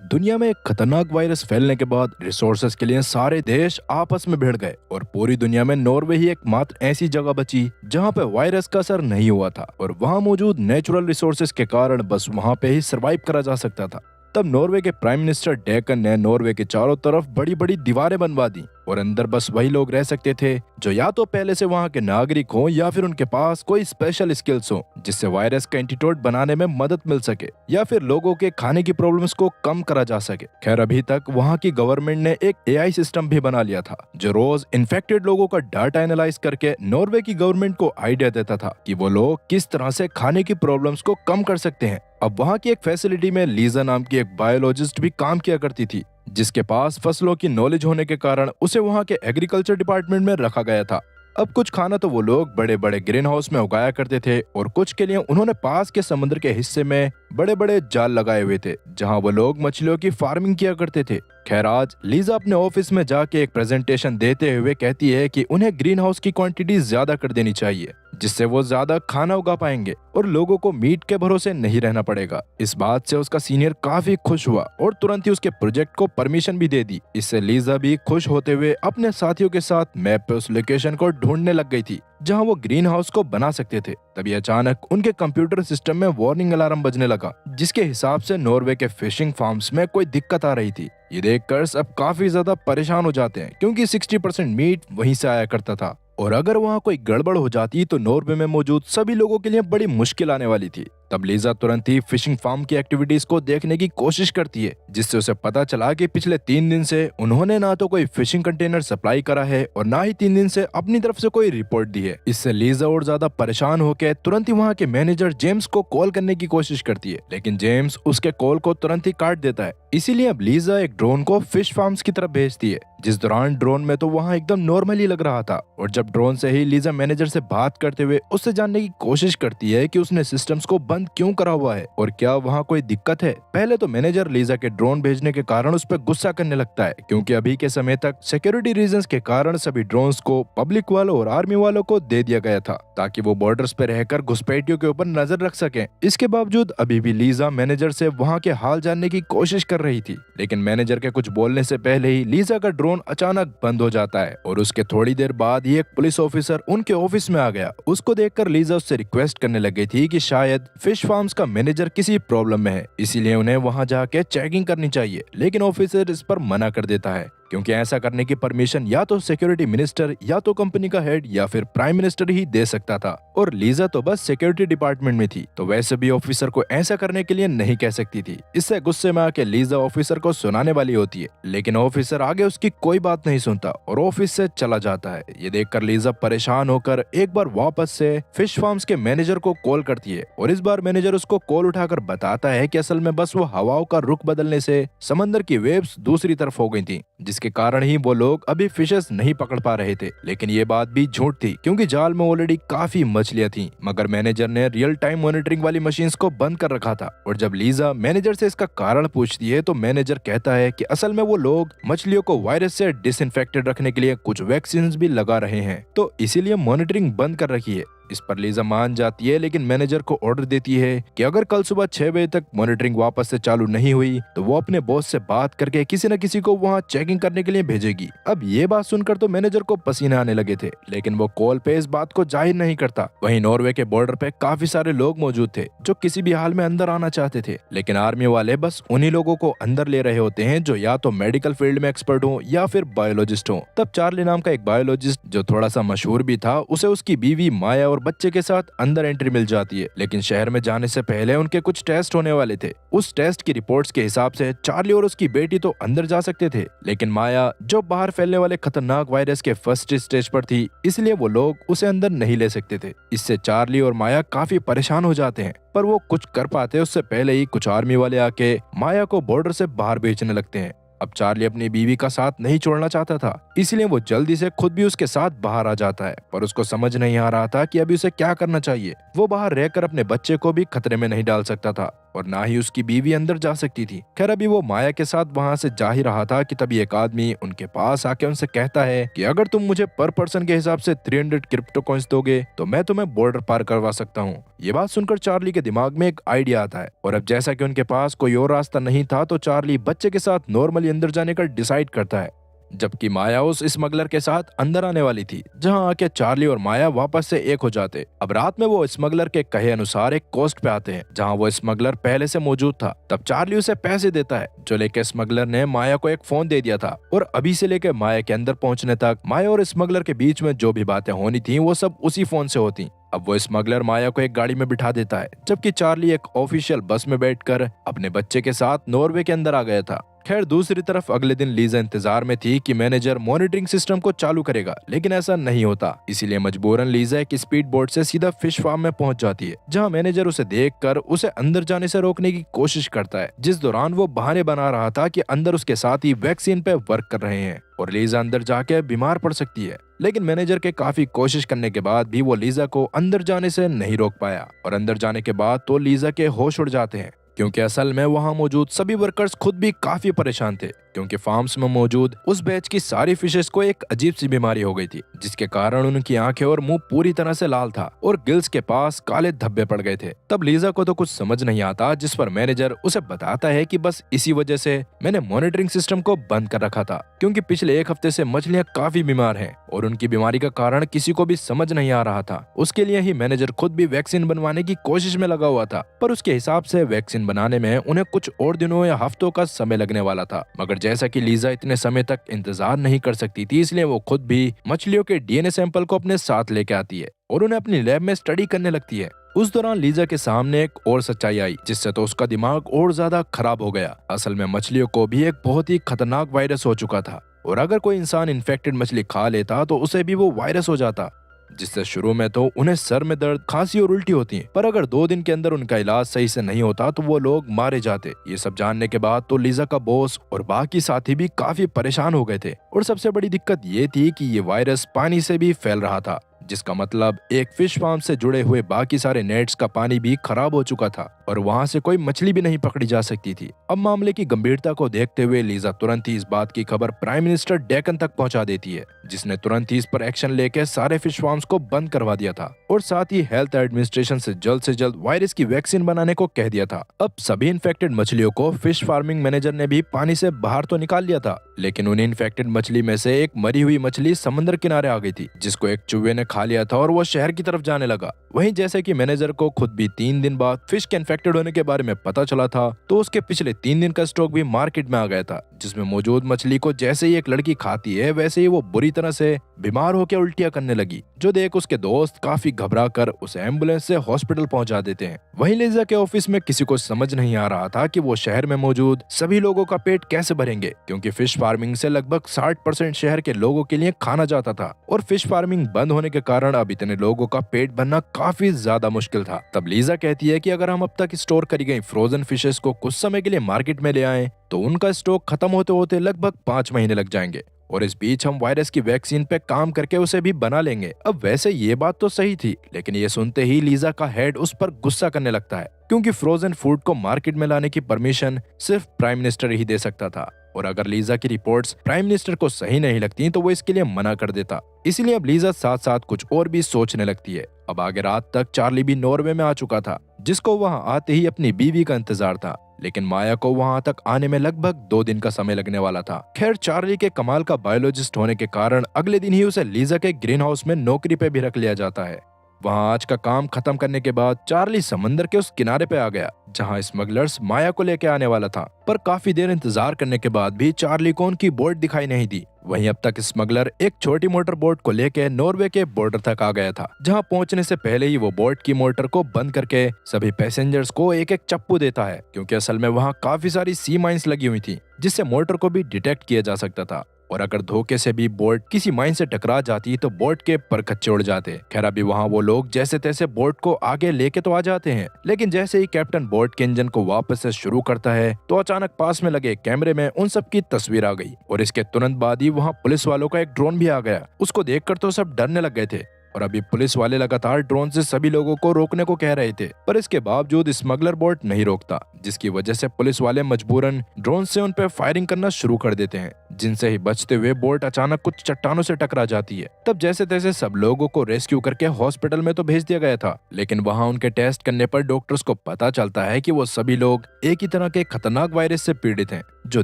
दुनिया में एक खतरनाक वायरस फैलने के बाद रिसोर्सेज के लिए सारे देश आपस में भिड़ गए और पूरी दुनिया में नॉर्वे ही एकमात्र ऐसी जगह बची जहां पे वायरस का असर नहीं हुआ था और वहां मौजूद नेचुरल रिसोर्सेज के कारण बस वहां पे ही सरवाइव करा जा सकता था। तब नॉर्वे के प्राइम मिनिस्टर डेकन ने नॉर्वे के चारों तरफ बड़ी बड़ी दीवारें बनवा दी और अंदर बस वही लोग रह सकते थे जो या तो पहले से वहां के नागरिक हों या फिर उनके पास कोई स्पेशल स्किल्स हो जिससे वायरस का एंटीडोट बनाने में मदद मिल सके या फिर लोगों के खाने की प्रॉब्लम्स को कम करा जा सके। खैर अभी तक वहां की गवर्नमेंट ने एक एआई सिस्टम भी बना लिया था जो रोज इन्फेक्टेड लोगों का डाटा एनालाइज करके नॉर्वे की गवर्नमेंट को आइडिया देता था कि वो लोग किस तरह से खाने की प्रॉब्लम्स को कम कर सकते हैं। अब वहां की एक फैसिलिटी में लीजा नाम की एक बायोलॉजिस्ट भी काम किया करती थी जिसके पास फसलों की नॉलेज होने के कारण उसे वहां के एग्रीकल्चर डिपार्टमेंट में रखा गया था। अब कुछ खाना तो वो लोग बड़े बड़े ग्रीन हाउस में उगाया करते थे और कुछ के लिए उन्होंने पास के समुद्र के हिस्से में बड़े बड़े जाल लगाए हुए थे जहां वो लोग मछलियों की फार्मिंग किया करते थे। खैर आज लीजा अपने ऑफिस में जाके एक प्रेजेंटेशन देते हुए कहती है कि उन्हें ग्रीन हाउस की क्वांटिटी ज्यादा कर देनी चाहिए जिससे वो ज्यादा खाना उगा पाएंगे और लोगों को मीट के भरोसे नहीं रहना पड़ेगा। इस बात से उसका सीनियर काफी खुश हुआ और तुरंत ही उसके प्रोजेक्ट को परमिशन भी दे दी। इससे लीजा भी खुश होते हुए अपने साथियों के साथ मैप पे उस लोकेशन को ढूंढने लग गई थी जहां वो ग्रीन हाउस को बना सकते थे। तभी अचानक उनके कंप्यूटर सिस्टम में वार्निंग अलार्म बजने लगा जिसके हिसाब से नॉर्वे के फिशिंग फार्म्स में कोई दिक्कत आ रही थी। ये देखकर सब काफी ज्यादा परेशान हो जाते हैं क्योंकि 60% मीट वहीं से आया करता था और अगर वहां कोई गड़बड़ हो जाती तो नॉर्वे में मौजूद सभी लोगों के लिए बड़ी मुश्किल आने वाली थी। तब लीजा तुरंत ही फिशिंग फार्म की एक्टिविटीज को देखने की कोशिश करती है जिससे उसे पता चला कि पिछले 3 दिन से उन्होंने ना तो कोई फिशिंग कंटेनर सप्लाई करा है और ना ही 3 दिन से अपनी तरफ से कोई रिपोर्ट दी है। इससे लीजा और ज्यादा परेशान होकर तुरंत ही वहाँ के मैनेजर जेम्स को कॉल करने की कोशिश करती है लेकिन जेम्स उसके कॉल को तुरंत ही काट देता है। इसीलिए अब लीजा एक ड्रोन को फिश फार्म्स की तरफ भेजती है जिस दौरान ड्रोन में तो वहाँ एकदम नॉर्मल ही लग रहा था और जब ड्रोन से ही लीजा मैनेजर से बात करते हुए उससे जानने की कोशिश करती है कि उसने सिस्टम्स को बंद क्यों करा हुआ है और क्या वहाँ कोई दिक्कत है। पहले तो मैनेजर लीजा के ड्रोन भेजने के कारण उस पर गुस्सा करने लगता है क्योंकि अभी के समय तक सिक्योरिटी रीजंस के कारण सभी ड्रोन्स को पब्लिक वालों और आर्मी वालों को दे दिया गया था ताकि वो बॉर्डर्स पे रहकर घुसपैठियों के ऊपर नजर रख सकें। इसके बावजूद अभी भी लीजा मैनेजर से वहाँ के हाल जानने की कोशिश कर रही थी लेकिन मैनेजर के कुछ बोलने से पहले ही लीजा का ड्रोन अचानक बंद हो जाता है और उसके थोड़ी देर बाद ही एक पुलिस ऑफिसर उनके ऑफिस में आ गया। उसको देखकर लीजा उससे रिक्वेस्ट करने लग गई थी कि शायद फिश फार्म्स का मैनेजर किसी प्रॉब्लम में है इसीलिए उन्हें वहां जाके चेकिंग करनी चाहिए लेकिन ऑफिसर इस पर मना कर देता है क्योंकि ऐसा करने की परमिशन या तो सिक्योरिटी मिनिस्टर या तो कंपनी का हेड या फिर प्राइम मिनिस्टर ही दे सकता था और लीजा तो बस सिक्योरिटी डिपार्टमेंट में थी तो वैसे भी ऑफिसर को ऐसा करने के लिए नहीं कह सकती थी। इससे गुस्से में आके लीजा ऑफिसर को सुनाने वाली होती है लेकिन ऑफिसर आगे उसकी कोई बात नहीं सुनता और ऑफिस से चला जाता है। ये देखकर लीजा परेशान होकर एक बार वापस से फिश फार्म्स के मैनेजर को कॉल करती है और इस बार मैनेजर उसको कॉल उठाकर बताता है कि असल में बस वो हवाओं का रुख बदलने से समंदर की वेव्स दूसरी तरफ हो गई थी जिसके कारण ही वो लोग अभी फिशेस नहीं पकड़ पा रहे थे। लेकिन ये बात भी झूठ थी क्योंकि जाल में ऑलरेडी काफी मछलियां थीं मगर मैनेजर ने रियल टाइम मॉनिटरिंग वाली मशीन्स को बंद कर रखा था। और जब लीजा मैनेजर से इसका कारण पूछती है तो मैनेजर कहता है कि असल में वो लोग मछलियों को वायरस से डिसइंफेक्टेड रखने के लिए कुछ वैक्सीन भी लगा रहे हैं तो इसीलिए मॉनिटरिंग बंद कर रखी है। इस पर लीजा मान जाती है लेकिन मैनेजर को ऑर्डर देती है कि अगर कल सुबह 6 बजे तक मॉनिटरिंग वापस से चालू नहीं हुई तो वो अपने बॉस से बात करके किसी न किसी को वहां चेकिंग करने के लिए भेजेगी। अब ये बात सुनकर तो मैनेजर को पसीने आने लगे थे लेकिन वो कॉल पे इस बात को जाहिर नहीं करता। वहीं नॉर्वे के बॉर्डर पे काफी सारे लोग मौजूद थे जो किसी भी हाल में अंदर आना चाहते थे लेकिन आर्मी वाले बस उन्हीं लोगों को अंदर ले रहे होते हैं जो या तो मेडिकल फील्ड में एक्सपर्ट हो या फिर बायोलॉजिस्ट हो। तब चार्ली नाम का एक बायोलॉजिस्ट जो थोड़ा सा मशहूर भी था उसे उसकी बीवी माया और बच्चे के साथ अंदर एंट्री मिल जाती है लेकिन शहर में जाने से पहले उनके कुछ टेस्ट होने वाले थे। उस टेस्ट की रिपोर्ट्स के हिसाब से चार्ली और उसकी बेटी तो अंदर जा सकते थे लेकिन माया जो बाहर फैलने वाले खतरनाक वायरस के फर्स्ट स्टेज पर थी इसलिए वो लोग उसे अंदर नहीं ले सकते थे। इससे चार्ली और माया काफी परेशान हो जाते हैं पर वो कुछ कर पाते उससे पहले ही कुछ आर्मी वाले आके माया को बॉर्डर से बाहर भेजने लगते हैं। अब चार्ली अपनी बीवी का साथ नहीं छोड़ना चाहता था इसलिए वो जल्दी से खुद भी उसके साथ बाहर आ जाता है पर उसको समझ नहीं आ रहा था कि अभी उसे क्या करना चाहिए। वो बाहर रहकर अपने बच्चे को भी खतरे में नहीं डाल सकता था और ना ही उसकी बीवी अंदर जा सकती थी। खैर अभी वो माया के साथ वहां से जा ही रहा था कि तभी एक आदमी उनके पास आके उनसे कहता है कि अगर तुम मुझे पर पर्सन के हिसाब से 300 क्रिप्टो कॉइंस दोगे तो मैं तुम्हें बॉर्डर पार करवा सकता हूँ। ये बात सुनकर चार्ली के दिमाग में एक आइडिया आता है और अब जैसा कि उनके पास कोई और रास्ता नहीं था तो चार्ली बच्चे के साथ नॉर्मली अंदर जाने का डिसाइड करता है, जबकि माया उस स्मगलर के साथ अंदर आने वाली थी, जहां आके चार्ली और माया वापस से एक हो जाते। अब रात में वो स्मगलर के कहे अनुसार एक कोस्ट पे आते हैं जहां वो स्मगलर पहले से मौजूद था। तब चार्ली उसे पैसे देता है जो लेके स्मगलर ने माया को एक फोन दे दिया था और अभी से लेके माया के अंदर पहुंचने तक माया और स्मगलर के बीच में जो भी बातें होनी थी वो सब उसी फोन से होती। अब वो स्मगलर माया को एक गाड़ी में बिठा देता है जबकि चार्ली एक ऑफिशियल बस में बैठकर अपने बच्चे के साथ नॉर्वे के अंदर आ गया था। खैर दूसरी तरफ अगले दिन लीजा इंतजार में थी कि मैनेजर मॉनिटरिंग सिस्टम को चालू करेगा, लेकिन ऐसा नहीं होता। इसीलिए मजबूरन लीजा एक स्पीड बोट से सीधा फिश फार्म में पहुंच जाती है, जहां मैनेजर उसे देखकर उसे अंदर जाने से रोकने की कोशिश करता है, जिस दौरान वो बहाने बना रहा था कि अंदर उसके साथी वैक्सीन पे वर्क कर रहे हैं और लीजा अंदर जाके बीमार पड़ सकती है। लेकिन मैनेजर के काफी कोशिश करने के बाद भी वो लीजा को अंदर जाने से नहीं रोक पाया और अंदर जाने के बाद तो लीजा के होश उड़ जाते हैं, क्योंकि असल में वहां मौजूद सभी वर्कर्स खुद भी काफी परेशान थे, क्योंकि फार्म्स में मौजूद उस बैच की सारी फिशेस को एक अजीब सी बीमारी हो गई थी, जिसके कारण उनकी आंखें और मुंह पूरी तरह से लाल था और गिल्स के पास काले धब्बे पड़ गए थे। तब लीजा को तो कुछ समझ नहीं आता, जिस पर मैनेजर उसे बताता है कि बस इसी वजह से मैंने मॉनिटरिंग सिस्टम को बंद कर रखा था, क्योंकि पिछले एक हफ्ते से मछलियां काफी बीमार हैं और उनकी बीमारी का कारण किसी को भी समझ नहीं आ रहा था। उसके लिए ही मैनेजर खुद भी वैक्सीन बनवाने की कोशिश में लगा हुआ था, पर उसके हिसाब से वैक्सीन बनाने में उन्हें कुछ और दिनों या हफ्तों का समय लगने वाला था। मगर जैसा कि लीजा इतने समय तक इंतजार नहीं कर सकती थी, इसलिए वो खुद भी मछलियों के डीएनए सैंपल को अपने साथ लेके आती है और उन्हें अपनी लैब में स्टडी करने लगती है। उस दौरान लीजा के सामने एक और सच्चाई आई, जिससे तो उसका दिमाग और ज्यादा खराब हो गया। असल में मछलियों को भी एक बहुत ही खतरनाक वायरस हो चुका था और अगर कोई इंसान इन्फेक्टेड मछली खा लेता तो उसे भी वो वायरस हो जाता, जिससे शुरू में तो उन्हें सर में दर्द, खांसी और उल्टी होती है, पर अगर 2 दिन के अंदर उनका इलाज सही से नहीं होता तो वो लोग मारे जाते। ये सब जानने के बाद तो लीजा का बॉस और बाकी साथी भी काफी परेशान हो गए थे और सबसे बड़ी दिक्कत ये थी कि ये वायरस पानी से भी फैल रहा था, जिसका मतलब एक फिश फार्म से जुड़े हुए बाकी सारे नेट्स का पानी भी खराब हो चुका था और वहां से कोई मछली भी नहीं पकड़ी जा सकती थी। अब मामले की गंभीरता को देखते हुए लीजा तुरंत ही इस बात की खबर प्राइम मिनिस्टर डेकन तक पहुंचा देती है, जिसने तुरंत ही इस पर एक्शन लेकर सारे फिश फार्म्स को बंद करवा दिया था और साथ ही हेल्थ एडमिनिस्ट्रेशन से जल्द वायरस की वैक्सीन बनाने को कह दिया था। अब सभी इन्फेक्टेड मछलियों को फिश फार्मिंग मैनेजर ने भी पानी से बाहर तो निकाल लिया था, लेकिन उन इन्फेक्टेड मछली में से एक मरी हुई मछली समंदर किनारे आ गई थी, जिसको एक चूहे ने खा लिया था और वो शहर की तरफ जाने लगा। वहीं जैसे कि मैनेजर को खुद भी 3 दिन बाद फिश के इन्फेक्टेड होने के बारे में पता चला था, तो उसके पिछले 3 दिन का स्टॉक भी मार्केट में आ गया था, जिसमें मौजूद मछली को जैसे ही एक लड़की खाती है वैसे ही वो बुरी तरह से बीमार होकर उल्टियां करने लगी, जो देख उसके दोस्त काफी घबरा कर उसे एम्बुलेंस से हॉस्पिटल पहुंचा देते हैं। वहीं लीजा के ऑफिस में किसी को समझ नहीं आ रहा था कि वो शहर में मौजूद सभी लोगों का पेट कैसे भरेंगे, क्योंकि फिश फार्मिंग से लगभग 60% शहर के लोगों के लिए खाना जाता था और फिश फार्मिंग बंद होने के कारण अब इतने लोगों का पेट भरना काफी ज्यादा मुश्किल था। तब लीजा कहती है कि अगर हम अब तक स्टोर करी गई फ्रोजन फिशेस को कुछ समय के लिए मार्केट में ले आएं, तो उनका स्टॉक खत्म होते होते लगभग 5 महीने लग जाएंगे और इस बीच हम वायरस की वैक्सीन पे काम करके उसे भी बना लेंगे। अब वैसे ये बात तो सही थी, लेकिन ये सुनते ही लीजा का हेड उस पर गुस्सा करने लगता है, क्योंकि फ्रोजन फूड को मार्केट में लाने की परमिशन सिर्फ प्राइम मिनिस्टर ही दे सकता था और अगर लीजा की रिपोर्ट्स प्राइम मिनिस्टर को सही नहीं लगती तो वो इसके लिए मना कर देता। इसीलिए अब लीजा साथ साथ कुछ और भी सोचने लगती है। अब आगे रात तक चार्ली भी नॉर्वे में आ चुका था, जिसको वहां आते ही अपनी बीवी का इंतजार था, लेकिन माया को वहां तक आने में लगभग 2 दिन का समय लगने वाला था। खैर चार्ली के कमाल का बायोलॉजिस्ट होने के कारण अगले दिन ही उसे लीजा के ग्रीन हाउस में नौकरी पे भी रख लिया जाता है। वहां आज का काम खत्म करने के बाद चार्ली समंदर के उस किनारे पे आ गया जहां स्मगलर्स माया को लेके आने वाला था, पर काफी देर इंतजार करने के बाद भी चार्ली को उनकी बोट दिखाई नहीं दी। वहीं अब तक स्मगलर एक छोटी मोटर बोट को लेके नॉर्वे के बॉर्डर तक आ गया था, जहां पहुंचने से पहले ही वो बोट की मोटर को बंद करके सभी पैसेंजर्स को एक एक चप्पू देता है, क्योंकि असल में वहां काफी सारी सी माइंस लगी हुई थी, जिससे मोटर को भी डिटेक्ट किया जा सकता था और अगर धोखे से भी बोट किसी माइन से टकरा जाती तो बोट के परखच्चे उड़ जाते। खैर अभी वहां वो लोग जैसे तैसे बोट को आगे लेके तो आ जाते हैं, लेकिन जैसे ही कैप्टन बोट के इंजन को वापस से शुरू करता है तो अचानक पास में लगे कैमरे में उन सब की तस्वीर आ गई और इसके तुरंत बाद ही वहां पुलिस वालों का एक ड्रोन भी आ गया। उसको देखकर तो सब डरने लग गए थे, और अभी पुलिस वाले लगातार ड्रोन से सभी लोगों को रोकने को कह रहे थे, पर इसके बावजूद स्मगलर बोट नहीं रोकता, जिसकी वजह से पुलिस वाले मजबूरन ड्रोन से उन पर फायरिंग करना शुरू कर देते हैं, जिनसे ही बचते हुए बोट अचानक कुछ चट्टानों से टकरा जाती है। तब जैसे तैसे सब लोगों को रेस्क्यू करके हॉस्पिटल में तो भेज दिया गया था, लेकिन वहाँ उनके टेस्ट करने पर डॉक्टर्स को पता चलता है कि वो सभी लोग एक ही तरह के खतरनाक वायरस से पीड़ित हैं, जो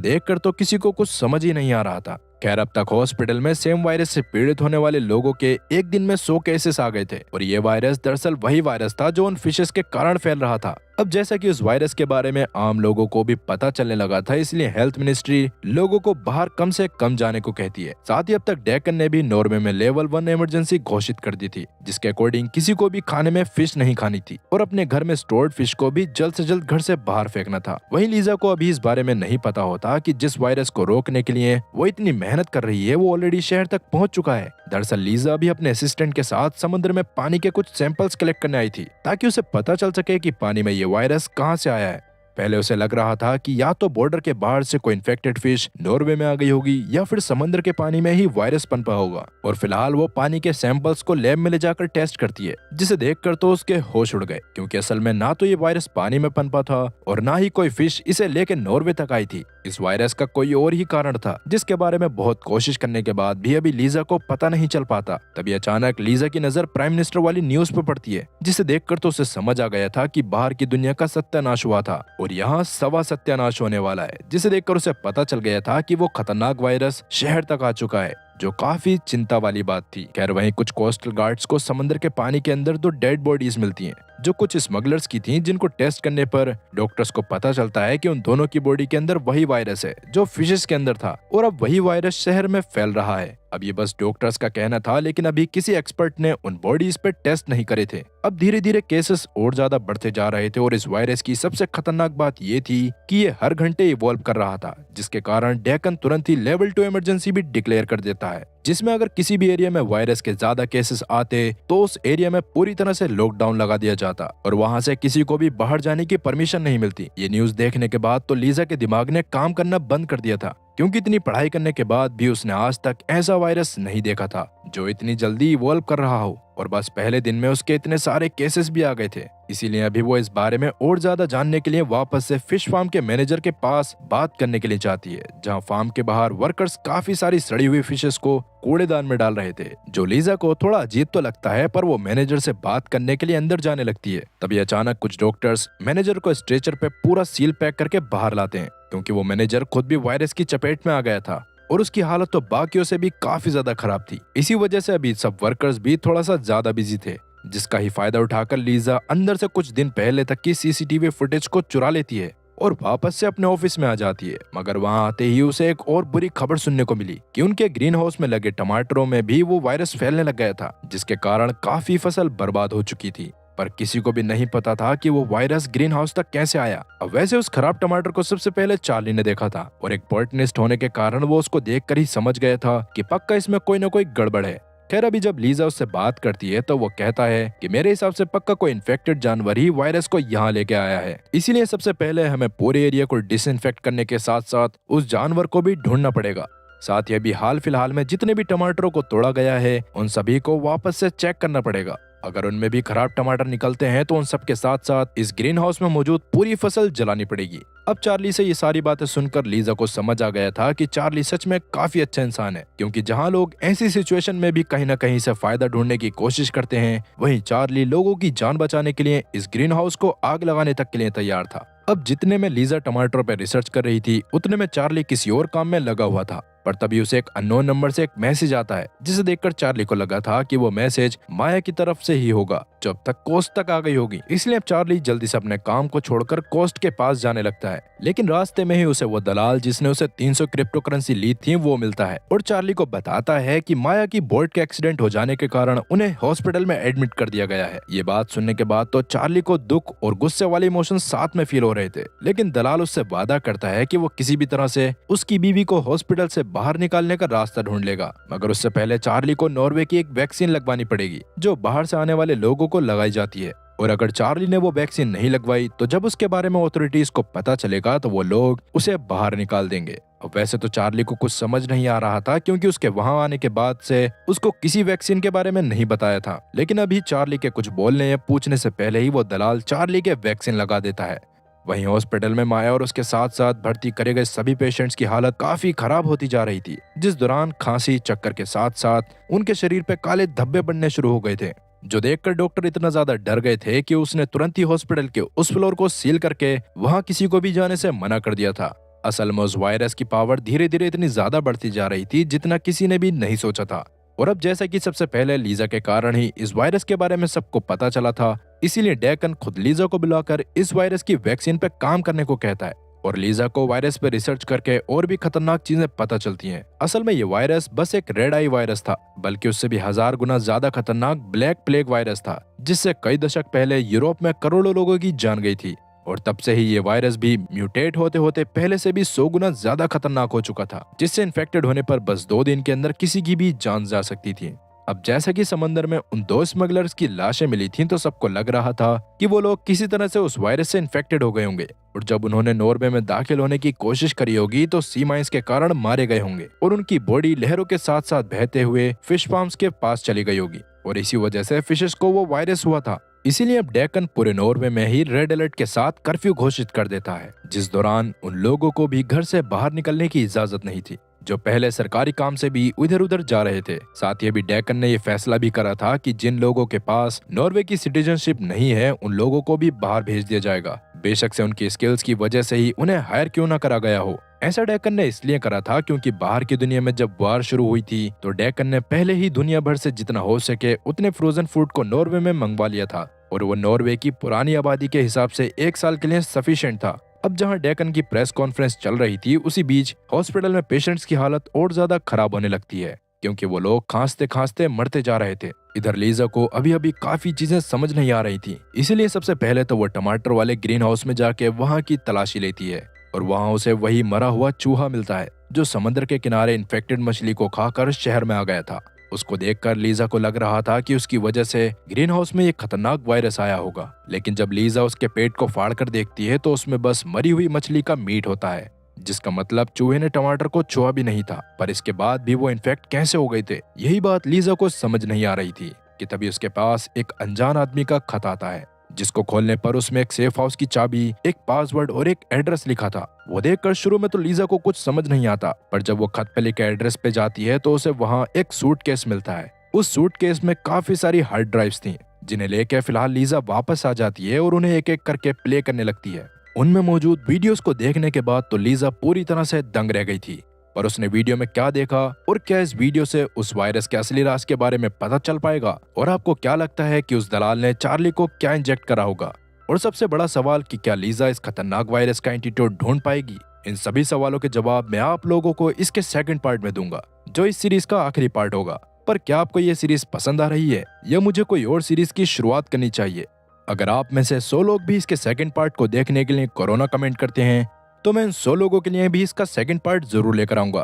देखकर तो किसी को कुछ समझ ही नहीं आ रहा था। खैर, अब तक हॉस्पिटल में सेम वायरस से पीड़ित होने वाले लोगों के एक दिन में 100 केसेस आ गए थे, और ये वायरस दरअसल वही वायरस था जो उन फिशेस के कारण फैल रहा था। अब जैसा कि उस वायरस के बारे में आम लोगों को भी पता चलने लगा था, इसलिए हेल्थ मिनिस्ट्री लोगों को बाहर कम से कम जाने को कहती है। साथ ही अब तक डेक्कन ने भी नॉर्वे में लेवल 1 इमरजेंसी घोषित कर दी थी, जिसके अकॉर्डिंग किसी को भी खाने में फिश नहीं खानी थी और अपने घर में स्टोर्ड फिश को भी जल्द से जल्द घर से बाहर फेंकना था। वहीं लीजा को अभी इस बारे में नहीं पता होता कि जिस वायरस को रोकने के लिए वो इतनी मेहनत कर रही है, वो ऑलरेडी शहर तक पहुंच चुका है। दरअसल लीजा भी अपने असिस्टेंट के साथ समुद्र में पानी के कुछ सैंपल्स कलेक्ट करने आई थी, ताकि उसे पता चल सके कि पानी में ये वायरस कहां से आया है। पहले उसे लग रहा था कि या तो बॉर्डर के बाहर से कोई इन्फेक्टेड फिश नॉर्वे में आ गई होगी, या फिर समंदर के पानी में ही वायरस पनपा होगा। और फिलहाल वो पानी के सैंपल्स को लैब में ले जाकर टेस्ट करती है, जिसे देखकर तो उसके होश उड़ गए, क्योंकि असल में ना तो ये वायरस पानी में पनपा था और ना ही कोई फिश इसे लेकर नॉर्वे तक आई थी। इस वायरस का कोई और ही कारण था, जिसके बारे में बहुत कोशिश करने के बाद भी अभी लीजा को पता नहीं चल पाता। तभी अचानक लीजा की नजर प्राइम मिनिस्टर वाली न्यूज पर पड़ती है, जिसे देखकर तो उसे समझ आ गया था कि बाहर की दुनिया का सत्यानाश हुआ था और यहाँ सवा सत्यानाश होने वाला है, जिसे देखकर उसे पता चल गया था कि वो खतरनाक वायरस शहर तक आ चुका है, जो काफी चिंता वाली बात थी। खैर, वहीं कुछ कोस्टल गार्ड्स को समुद्र के पानी के अंदर 2 डेड बॉडीज मिलती हैं, जो कुछ स्मगलर्स की थीं, जिनको टेस्ट करने पर डॉक्टर्स को पता चलता है कि उन दोनों की बॉडी के अंदर वही वायरस है जो फिशेस के अंदर था, और अब वही वायरस शहर में फैल रहा है। अब ये बस डॉक्टर्स का कहना था, लेकिन अभी किसी एक्सपर्ट ने उन बॉडीज पे टेस्ट नहीं करे थे। अब धीरे धीरे केसेस और ज्यादा बढ़ते जा रहे थे, और इस वायरस की सबसे खतरनाक बात ये थी कि ये हर घंटे इवॉल्व कर रहा था, जिसके कारण डेक्कन तुरंत ही लेवल 2 इमरजेंसी भी डिक्लेयर कर देता है, जिसमें अगर किसी भी एरिया में वायरस के ज्यादा केसेस आते तो उस एरिया में पूरी तरह से लॉकडाउन लगा दिया जाता और वहां से किसी को भी बाहर जाने की परमिशन नहीं मिलती। ये न्यूज देखने के बाद तो लीजा के दिमाग ने काम करना बंद कर दिया था, क्योंकि इतनी पढ़ाई करने के बाद भी उसने आज तक ऐसा वायरस नहीं देखा था जो इतनी जल्दी इवॉल्व कर रहा हो, और बस पहले दिन में उसके इतने सारे केसेस भी आ गए थे। इसीलिए अभी वो इस बारे में और ज्यादा जानने के लिए वापस से फिश फार्म के मैनेजर के पास बात करने के लिए चाहती है, जहां फार्म के बाहर वर्कर्स काफी सारी सड़ी हुई फिशेस को कूड़ेदान में डाल रहे थे, जो लीजा को थोड़ा अजीब तो लगता है, पर वो मैनेजर से बात करने के लिए अंदर जाने लगती है। तभी अचानक कुछ डॉक्टर्स मैनेजर को स्ट्रेचर पे पूरा सील पैक करके बाहर लाते हैं, क्योंकि वो मैनेजर खुद भी वायरस की चपेट में आ गया था और उसकी हालत तो बाकियों से भी काफी ज्यादा खराब थी। इसी वजह से अभी सब वर्कर्स भी थोड़ा सा ज्यादा बिजी थे, जिसका ही फायदा उठाकर लीजा अंदर से कुछ दिन पहले तक की सीसीटीवी फुटेज को चुरा लेती है और वापस से अपने ऑफिस में आ जाती है। मगर वहां आते ही उसे एक और बुरी खबर सुनने को मिली कि उनके ग्रीन हाउस में लगे टमाटरों में भी वो वायरस फैलने लग गया था, जिसके कारण काफी फसल बर्बाद हो चुकी थी। पर किसी को भी नहीं पता था कि वो वायरस ग्रीन हाउस तक कैसे आया। अब वैसे उस खराब टमाटर को सबसे पहले चार्ली ने देखा था, और एक बॉटनिस्ट होने के कारण वो उसको देखकर ही समझ गया था कि पक्का इसमें कोई न कोई गड़बड़ है। खैर, अभी जब लीजा उससे बात करती है तो वो कहता है कि मेरे हिसाब से पक्का कोई इन्फेक्टेड जानवर ही वायरस को यहाँ लेके आया है, इसीलिए सबसे पहले हमें पूरे एरिया को डिसइंफेक्ट करने के साथ साथ उस जानवर को भी ढूंढना पड़ेगा। साथ ही अभी हाल फिलहाल में जितने भी टमाटरों को तोड़ा गया है उन सभी को वापस से चेक करना पड़ेगा। अगर उनमें भी खराब टमाटर निकलते हैं तो उन सब के साथ साथ इस ग्रीन हाउस में मौजूद पूरी फसल जलानी पड़ेगी। अब चार्ली से ये सारी बातें सुनकर लीजा को समझ आ गया था कि चार्ली सच में काफी अच्छा इंसान है, क्योंकि जहां लोग ऐसी सिचुएशन में भी कहीं न कहीं से फायदा ढूंढने की कोशिश करते हैं, वहीं चार्ली लोगों की जान बचाने के लिए इस ग्रीन हाउस को आग लगाने तक के लिए तैयार था। अब जितने में लीजा टमाटरों पर रिसर्च कर रही थी, उतने में चार्ली किसी और काम में लगा हुआ था। पर तभी उसे एक अननोन नंबर से एक मैसेज आता है, जिसे देखकर चार्ली को लगा था कि वो मैसेज माया की तरफ से ही होगा, जो अब तक कोस्ट तक आ गई होगी। इसलिए अब चार्ली जल्दी से अपने काम को छोड़कर कोस्ट के पास जाने लगता है, लेकिन रास्ते में ही उसे वो दलाल जिसने उसे 300 क्रिप्टो करेंसी ली थी वो मिलता है और चार्ली को बताता है कि माया की बोट के एक्सीडेंट हो जाने के कारण उन्हें हॉस्पिटल में एडमिट कर दिया गया है। ये बात सुनने के बाद तो चार्ली को दुख और गुस्से वाले इमोशन साथ में फील हो रहे थे, लेकिन दलाल उससे वादा करता है कि वो किसी भी तरह से उसकी बीवी को हॉस्पिटल से बाहर निकालने का रास्ता ढूंढ लेगा। मगर उससे पहले चार्ली को नॉर्वे की एक वैक्सीन लगवानी पड़ेगी, जो बाहर से आने वाले लोगों को लगाई जाती है, और अगर चार्ली ने वो वैक्सीन नहीं लगवाई तो जब उसके बारे में अथॉरिटीज को पता चलेगा तो वो लोग उसे बाहर निकाल देंगे। अब वैसे तो चार्ली को कुछ समझ नहीं आ रहा था, क्योंकि उसके वहां आने के बाद से उसको किसी वैक्सीन के बारे में नहीं बताया था। लेकिन अभी चार्ली के कुछ बोलने या पूछने से पहले ही वो दलाल चार्ली के वैक्सीन लगा देता है। वहीं हॉस्पिटल में माया और उसके साथ साथ भर्ती करे गए सभी पेशेंट्स की हालत काफी खराब होती जा रही थी, जिस दौरान खांसी चक्कर के साथ साथ उनके शरीर पे काले धब्बे बनने शुरू हो गए थे, जो देखकर डॉक्टर इतना ज्यादा डर गए थे कि उसने तुरंत ही हॉस्पिटल के उस फ्लोर को सील करके वहां किसी को भी जाने से मना कर दिया था। असल में उस वायरस की पावर धीरे धीरे इतनी ज्यादा बढ़ती जा रही थी जितना किसी ने भी नहीं सोचा था। और अब जैसा कि सबसे पहले लीजा के कारण ही इस वायरस के बारे में सबको पता चला था, इसीलिए डेकन खुद लीजा को बुलाकर इस वायरस की वैक्सीन पे काम करने को कहता है और लीजा को वायरस पे रिसर्च करके और भी खतरनाक चीजें पता चलती हैं। असल में ये वायरस बस एक रेड आई वायरस था, बल्कि उससे भी 1000 गुना ज्यादा खतरनाक ब्लैक प्लेग वायरस था, जिससे कई दशक पहले यूरोप में करोड़ों लोगों की जान गई थी। और तब से ही ये वायरस भी म्यूटेट होते होते पहले से भी 100 गुना ज्यादा खतरनाक हो चुका था, जिससे इन्फेक्टेड होने पर बस 2 दिन के अंदर किसी की भी जान जा सकती थी। अब जैसा कि समंदर में उन 2 स्मगलर्स की लाशें मिली थीं, तो सबको लग रहा था कि वो लोग किसी तरह से उस वायरस से इन्फेक्टेड हो गए होंगे और जब उन्होंने नॉर्वे में दाखिल होने की कोशिश करी होगी तो सी माइंस के कारण मारे गए होंगे और उनकी बॉडी लहरों के साथ साथ बहते हुए फिश फार्म्स के पास चली गई होगी और इसी वजह से फिशेस को वो वायरस हुआ था। इसीलिए अब डेकन पूरे नॉर्वे में ही रेड अलर्ट के साथ कर्फ्यू घोषित कर देता है, जिस दौरान उन लोगों को भी घर से बाहर निकलने की इजाजत नहीं थी जो पहले सरकारी काम से भी इधर उधर जा रहे थे। साथ ही अभी डेकन ने यह फैसला भी करा था कि जिन लोगों के पास नॉर्वे की सिटीजनशिप नहीं है उन लोगों को भी बाहर भेज दिया जाएगा, बेशक से उनकी स्किल्स की वजह से ही उन्हें हायर क्यों ना करा गया हो। ऐसा डेकन ने इसलिए करा था क्योंकि बाहर की दुनिया में जब वार शुरू हुई थी तो डेकन ने पहले ही दुनिया भर से जितना हो सके उतने फ्रोजन फूड को नॉर्वे में मंगवा लिया था और वो नॉर्वे की पुरानी आबादी के हिसाब से 1 साल के लिए सफिशिएंट था। अब जहां डेकन की प्रेस कॉन्फ्रेंस चल रही थी, उसी बीच हॉस्पिटल में पेशेंट्स की हालत और ज्यादा खराब होने लगती है, क्योंकि वो लोग खांसते खांसते मरते जा रहे थे। इधर लीजा को अभी अभी काफी चीजें समझ नहीं आ रही थी, इसीलिए सबसे पहले तो वो टमाटर वाले ग्रीन हाउस में जाके वहाँ की तलाशी लेती है और वहाँ उसे वही मरा हुआ चूहा मिलता है जो समुद्र के किनारे इन्फेक्टेड मछली को खाकर शहर में आ गया था। उसको देखकर लीजा को लग रहा था कि उसकी वजह से ग्रीन हाउस में एक खतरनाक वायरस आया होगा, लेकिन जब लीजा उसके पेट को फाड़ कर देखती है तो उसमें बस मरी हुई मछली का मीट होता है, जिसका मतलब चूहे ने टमाटर को छुआ भी नहीं था। पर इसके बाद भी वो इन्फेक्ट कैसे हो गए थे, यही बात लीजा को समझ नहीं आ रही थी कि तभी उसके पास एक अनजान आदमी का खत आता है, जिसको खोलने पर उसमें एक सेफ हाउस की चाबी, एक पासवर्ड और एक एड्रेस लिखा था। वो देखकर शुरू में तो लीजा को कुछ समझ नहीं आता, पर जब वो खत पे लिखे एड्रेस पे जाती है तो उसे वहाँ एक सूटकेस मिलता है। उस सूटकेस में काफी सारी हार्ड ड्राइव्स थी, जिन्हें लेके फिलहाल लीजा वापस आ जाती है और उन्हें एक एक करके प्ले करने लगती है। उनमें मौजूद वीडियोस को देखने के बाद तो लीजा पूरी तरह से दंग रह गई थी, पर उसने वीडियो में क्या देखा और क्या इस वीडियो से उस वायरस के असली राज के बारे में पता चल पाएगा, और आपको क्या लगता है कि उस दलाल ने चार्ली को क्या इंजेक्ट करा होगा, और सबसे बड़ा सवाल कि क्या लीजा इस खतरनाक वायरस का एंटीडोट ढूंढ पाएगी। इन सभी सवालों के जवाब मैं आप लोगों को इसके सेकंड पार्ट में दूंगा, जो इस सीरीज का आखिरी पार्ट होगा। पर क्या आपको ये सीरीज पसंद आ रही है या मुझे कोई और सीरीज की शुरुआत करनी चाहिए? अगर आप में से 100 लोग भी इसके सेकंड पार्ट को देखने के लिए कोरोना कमेंट करते हैं तो मैं इन 100 लोगों के लिए भी इसका सेकंड पार्ट जरूर लेकर आऊंगा।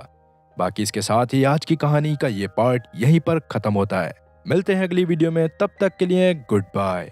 बाकी इसके साथ ही आज की कहानी का ये पार्ट यहीं पर खत्म होता है। मिलते हैं अगली वीडियो में, तब तक के लिए गुड बाय।